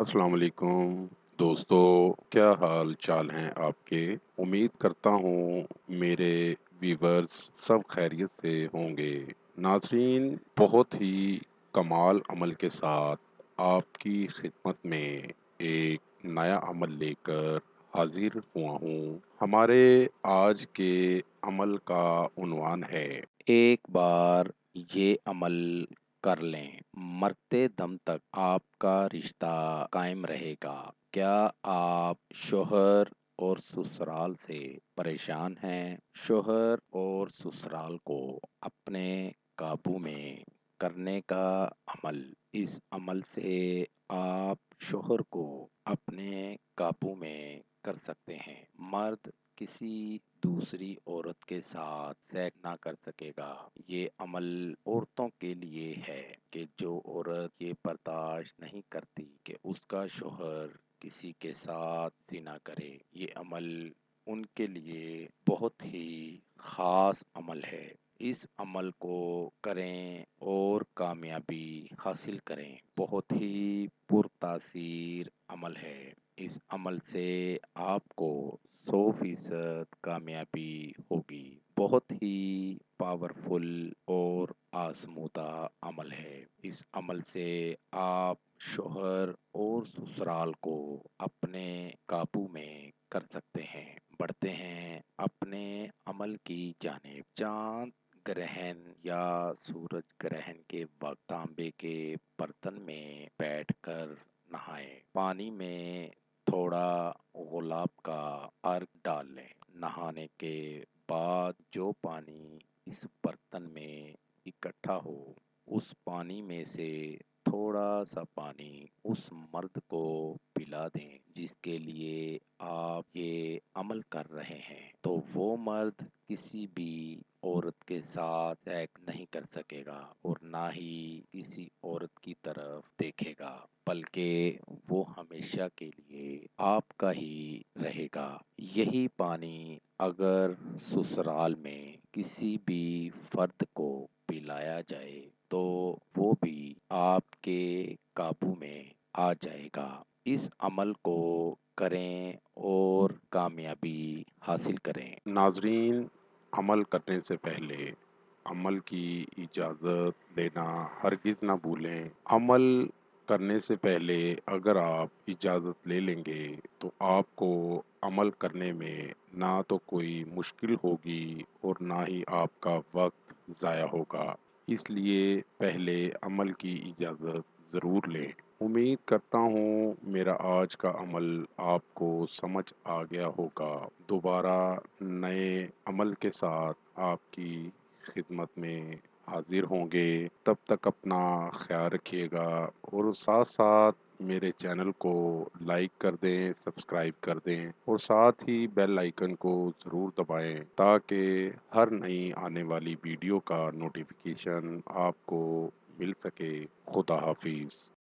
अस्सलाम वालेकुम दोस्तों, क्या हाल चाल हैं आपके? उम्मीद करता हूँ मेरे व्यूवर्स सब खैरियत से होंगे। नाज़रीन, बहुत ही कमाल अमल के साथ आपकी खिदमत में एक नया अमल लेकर हाजिर हुआ हूँ। हमारे आज के अमल का उन्वान है, एक बार ये अमल कर लें, मरते दम तक आपका रिश्ता कायम रहेगा। क्या आप शौहर और ससुराल से परेशान हैं? शौहर और ससुराल को अपने काबू में करने का अमल। इस अमल से आप शौहर को अपने काबू में कर सकते हैं। मर्द किसी दूसरी औरत के साथ सेक्स ना कर सकेगा। ये अमल औरतों के लिए है कि जो औरत ये बर्दाश्त नहीं करती कि उसका शौहर किसी के साथ ज़िना करे। ये अमल उनके लिए बहुत ही ख़ास अमल है। इस अमल को करें और कामयाबी हासिल करें। बहुत ही पुरतासीर अमल है। इस अमल से आपको 100% कामयाबी होगी। बहुत ही पावरफुल और आजमूदा अमल है। इस अमल से आप शौहर और ससुराल को अपने काबू में कर सकते हैं। बढ़ते हैं अपने अमल की जानिब। चाँद ग्रहण या सूरज ग्रहण के वक्त तांबे के बर्तन में बैठकर नहाएं। पानी में थोड़ा गुलाब का अर्क डाल लें। नहाने के बाद जो पानी इस बर्तन में इकट्ठा हो, उस पानी में से थोड़ा सा पानी उस मर्द को पिला दें जिसके लिए आप ये अमल कर रहे हैं। तो वो मर्द किसी भी औरत के साथ सेक्स नहीं कर सकेगा और ना ही किसी औरत की तरफ देखेगा, बल्कि वो हमेशा के लिए आपका ही रहेगा। यही पानी अगर ससुराल में किसी भी फर्द को पिलाया जाए तो वो भी आपके काबू में आ जाएगा। इस अमल को करें और कामयाबी हासिल करें। नाज़रीन, अमल करने से पहले अमल की इजाज़त लेना हरगिज़ ना भूलें। अमल करने से पहले अगर आप इजाज़त ले लेंगे तो आपको अमल करने में ना तो कोई मुश्किल होगी और ना ही आपका वक्त ज़ाया होगा। इसलिए पहले अमल की इजाज़त ज़रूर लें। उम्मीद करता हूँ मेरा आज का अमल आपको समझ आ गया होगा। दोबारा नए अमल के साथ आपकी खिदमत में हाजिर होंगे। तब तक अपना ख्याल रखिएगा और साथ साथ मेरे चैनल को लाइक कर दें, सब्सक्राइब कर दें और साथ ही बेल आइकन को ज़रूर दबाएं ताकि हर नई आने वाली वीडियो का नोटिफिकेशन आपको मिल सके। खुदा हाफिज़।